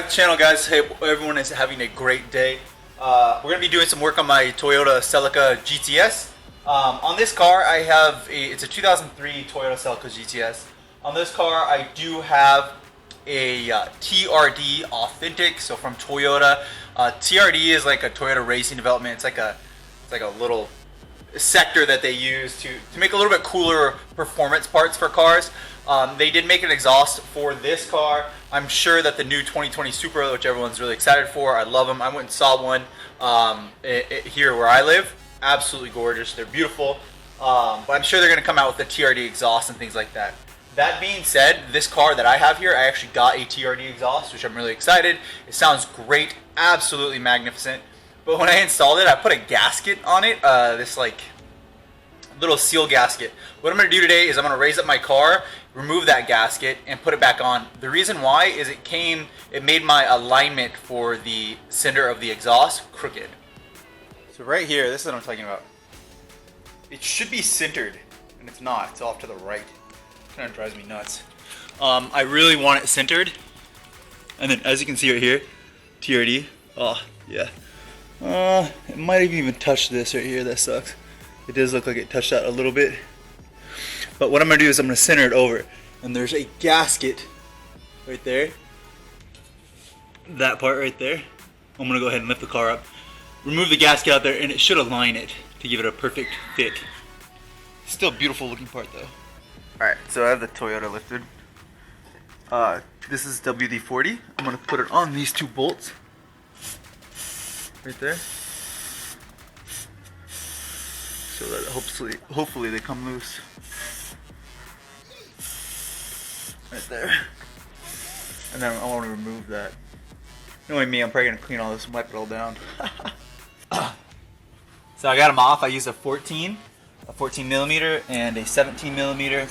back to the channel, guys. Hey, everyone is having a great day. We're going to be doing some work on my Toyota Celica GTS. On this car, I have it's a 2003 Toyota Celica GTS. On this car, I do have a TRD Authentic, so from Toyota. TRD is like a Toyota racing development. It's like a little sector that they use to make a little bit cooler performance parts for cars. They did make an exhaust for this car. I'm sure that the new 2020 Supra, which everyone's really excited for, I love them. I went and saw one here where I live. Absolutely gorgeous. They're beautiful. But I'm sure they're going to come out with the TRD exhaust and things like that. That being said, this car that I have here, I actually got a TRD exhaust, which I'm really excited. It sounds great. Absolutely magnificent. But when I installed it, I put a gasket on it, this like little seal gasket. What I'm going to do today is I'm going to raise up my car, remove that gasket, and put it back on. The reason why is it made my alignment for the cinder of the exhaust crooked. So right here, this is what I'm talking about. It should be centered, and it's not. It's off to the right. It kind of drives me nuts. I really want it centered. And then as you can see right here, TRD. Oh, yeah. It might have even touched this right here. That sucks. It does look like it touched that a little bit. But what I'm going to do is I'm going to center it over. And there's a gasket right there. That part right there. I'm going to go ahead and lift the car up. Remove the gasket out there, and it should align it to give it a perfect fit. Still a beautiful looking part though. Alright, so I have the Toyota lifted. This is WD-40. I'm going to put it on these two bolts. Right there. So that hopefully they come loose. Right there. And then I want to remove that. Knowing me, I'm probably going to clean all this and wipe it all down. So I got them off. I used a 14 millimeter and a 17 millimeter.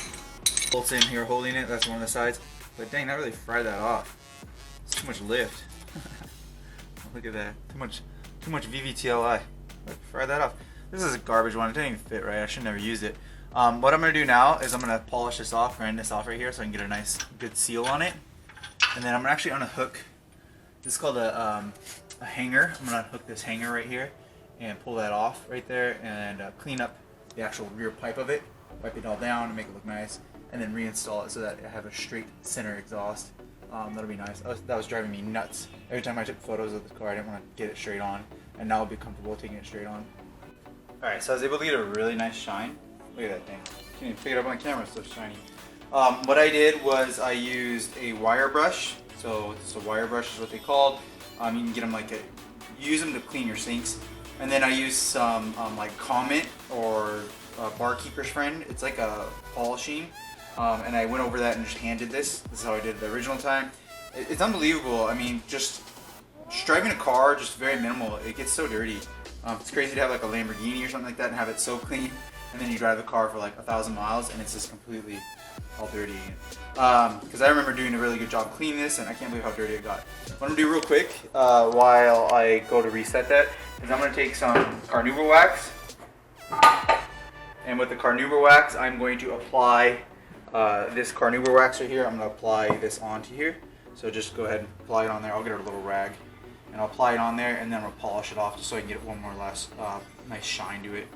Bolts in here holding it. That's one of the sides. But dang, that really fried that off. It's too much lift. Look at that. Too much VVTLI. Fry that off. This is a garbage one. It didn't even fit right. I should never use it. What I'm going to do now is I'm going to polish this off, grind this off right here so I can get a nice good seal on it. And then I'm actually going to hook, this is called a hanger. I'm going to hook this hanger right here and pull that off right there and clean up the actual rear pipe of it. Wipe it all down and make it look nice. And then reinstall it so that I have a straight center exhaust. That'll be nice. That was driving me nuts. Every time I took photos of the car, I didn't want to get it straight on. And now I'll be comfortable taking it straight on. Alright, so I was able to get a really nice shine. Look at that thing. Can't even pick it up on the camera, it's so shiny. What I did was I used a wire brush. So it's a wire brush is what they called. You can get them use them to clean your sinks. And then I used some like Comet or Barkeeper's Friend. It's like a polishing. And I went over that and just hand did this. This is how I did it the original time. It's unbelievable. I mean, just driving a car, just very minimal. It gets so dirty. It's crazy to have like a Lamborghini or something like that and have it so clean. And then you drive the car for like 1,000 miles and it's just completely all dirty. Because I remember doing a really good job cleaning this and I can't believe how dirty it got. What I'm going to do real quick while I go to reset that is I'm going to take some carnauba wax. And with the carnauba wax, I'm going to apply this carnauba wax right here. I'm going to apply this onto here. So just go ahead and apply it on there. I'll get a little rag and I'll apply it on there and then I'll polish it off just so I can get one more less nice shine to it.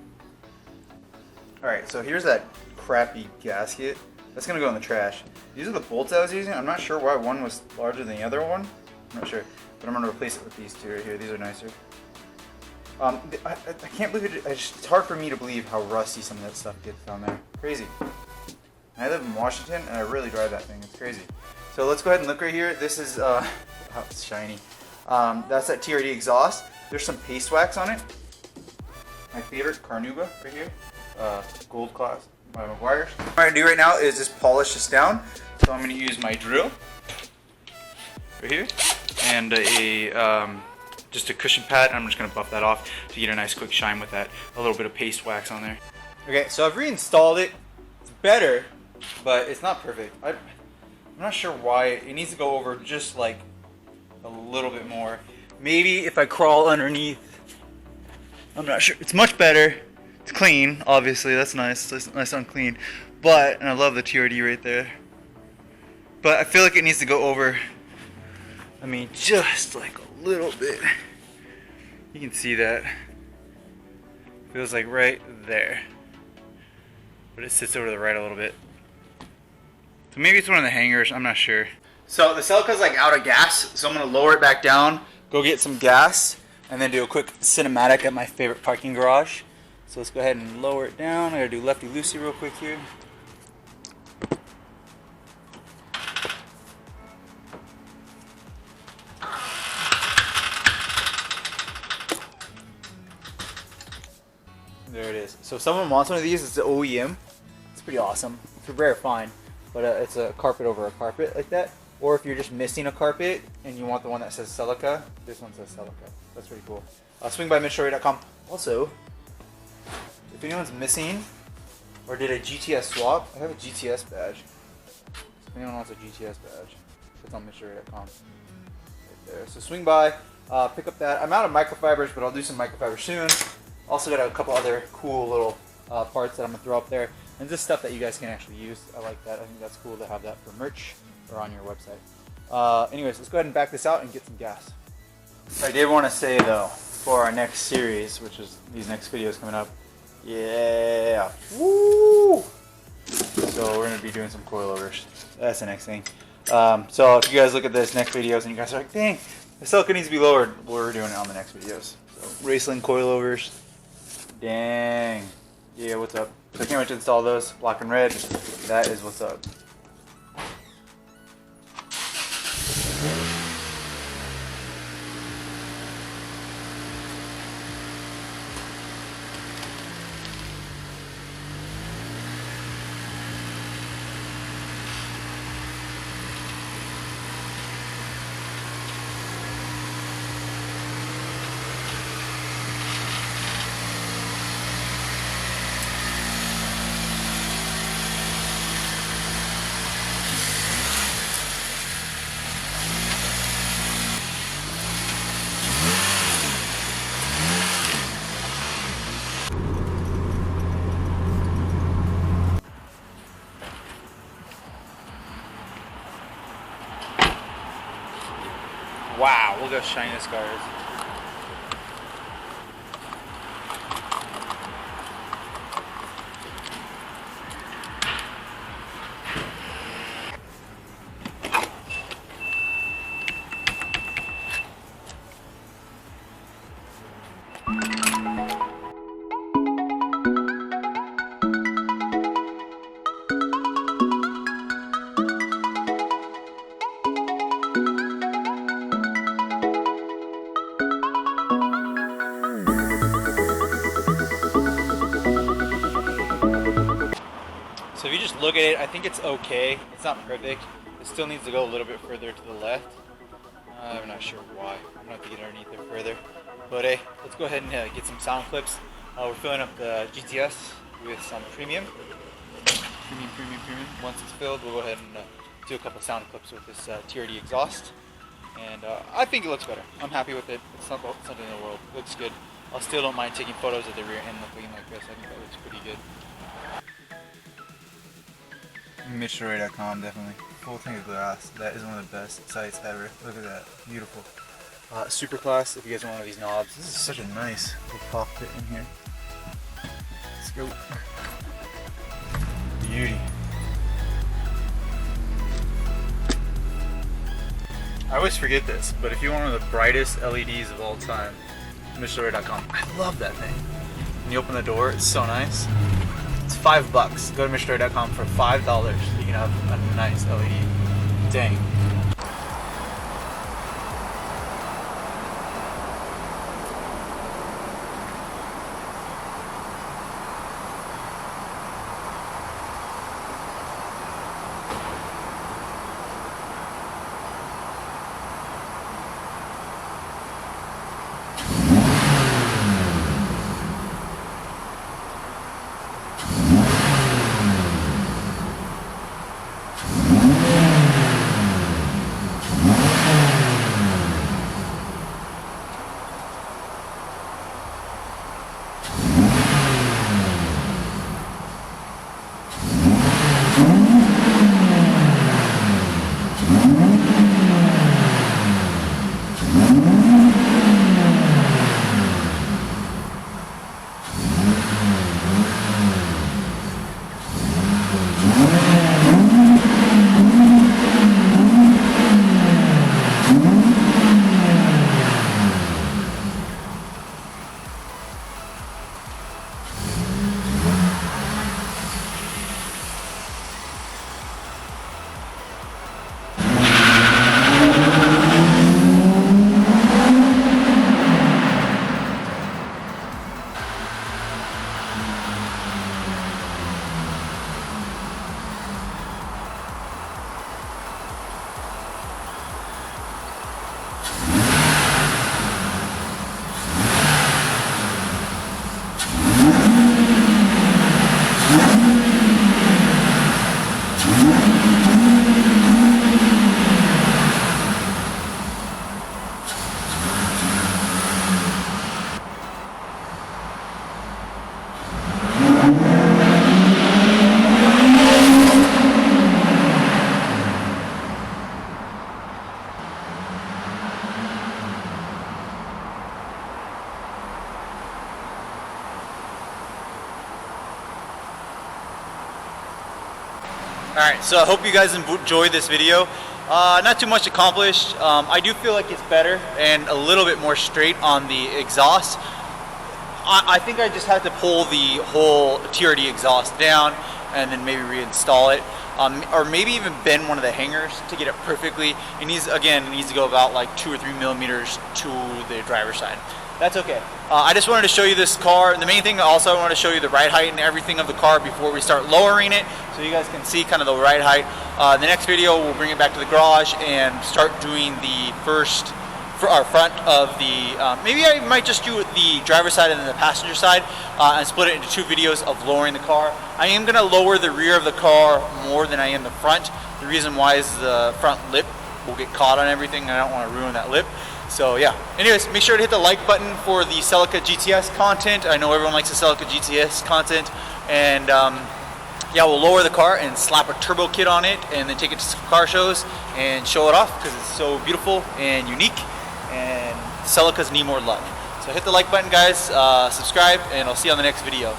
Alright, so here's that crappy gasket. That's going to go in the trash. These are the bolts I was using. I'm not sure why one was larger than the other one. I'm not sure. But I'm going to replace it with these two right here. These are nicer. I can't believe it. It's hard for me to believe how rusty some of that stuff gets down there. Crazy. I live in Washington and I really drive that thing. It's crazy. So let's go ahead and look right here. This is, oh, it's shiny. That's that TRD exhaust. There's some paste wax on it. My favorite, carnauba right here. Gold class wires. What I'm going to do right now is just polish this down. So I'm going to use my drill right here and just a cushion pad. I'm just going to buff that off to get a nice quick shine with that. A little bit of paste wax on there. Okay, so I've reinstalled it. It's better, but it's not perfect. I'm not sure why. It needs to go over just like a little bit more. Maybe if I crawl underneath. I'm not sure. It's much better. It's clean, obviously. That's nice. It's nice and clean. But, and I love the TRD right there. But I feel like it needs to go over I mean, just like a little bit. You can see that. Feels like right there. But it sits over to the right a little bit. So maybe it's one of the hangers, I'm not sure. So the Celica's like out of gas, so I'm gonna lower it back down, go get some gas, and then do a quick cinematic at my favorite parking garage. So let's go ahead and lower it down. I gotta do lefty-loosey real quick here. There it is. So if someone wants one of these, it's the OEM. It's pretty awesome. It's a rare find, but it's a carpet over a carpet like that. Or if you're just missing a carpet and you want the one that says Celica, this one says Celica. That's pretty cool. Swing by MITCHDORE.com. Also, if anyone's missing or did a GTS swap, I have a GTS badge. If anyone wants a GTS badge, it's on MITCHDORE.com. Right there. So swing by, pick up that. I'm out of microfibers, but I'll do some microfibers soon. Also got a couple other cool little parts that I'm gonna throw up there, and just stuff that you guys can actually use. I like that. I think that's cool to have that for merch or on your website. Anyways, let's go ahead and back this out and get some gas. I did want to say though, for our next series, which is these next videos coming up, yeah, woo! So we're gonna be doing some coilovers. That's the next thing. So if you guys look at this next videos and you guys are like, dang, the Celica needs to be lowered, we're doing it on the next videos. So Raceling coilovers. Dang. Yeah, what's up? So I can't wait to install those. Black and red. That is what's up. Wow, look how shiny this car is. So if you just look at it, I think it's okay. It's not perfect. It still needs to go a little bit further to the left. I'm not sure why. I'm gonna have to get underneath it further. But hey, let's go ahead and get some sound clips. We're filling up the GTS with some premium. Once it's filled, we'll go ahead and do a couple sound clips with this TRD exhaust. And I think it looks better. I'm happy with it. It's not something in the world. It looks good. I still don't mind taking photos of the rear end looking like this. I think that looks pretty good. MITCHDORE.com, definitely. Full tank of glass. That is one of the best sites ever. Look at that. Beautiful. Super class, if you guys want one of these knobs. This is such a nice little cockpit in here. Let's go. Beauty. I always forget this, but if you want one of the brightest LEDs of all time, MITCHDORE.com. I love that thing. When you open the door, it's so nice. It's $5. Go to MITCHDORE.com for $5. You can have a nice LED. Dang. Alright, so I hope you guys enjoyed this video. Not too much accomplished. I do feel like it's better and a little bit more straight on the exhaust. I think I just had to pull the whole TRD exhaust down and then maybe reinstall it. Or maybe even bend one of the hangers to get it perfectly. It needs to go about like 2 or 3 millimeters to the driver's side. That's okay. I just wanted to show you this car. And the main thing also, I wanted to show you the ride height and everything of the car before we start lowering it, so you guys can see kind of the ride height. The next video, we'll bring it back to the garage and start doing the first for our front of the, maybe I might just do the driver's side and then the passenger side, and split it into 2 videos of lowering the car. I am going to lower the rear of the car more than I am the front. The reason why is the front lip will get caught on everything, and I don't want to ruin that lip. So yeah, anyways, make sure to hit the like button for the Celica GTS content. I know everyone likes the Celica GTS content. And yeah, we'll lower the car and slap a turbo kit on it and then take it to some car shows and show it off because it's so beautiful and unique, and Celicas need more love. So hit the like button, guys, subscribe, and I'll see you on the next video.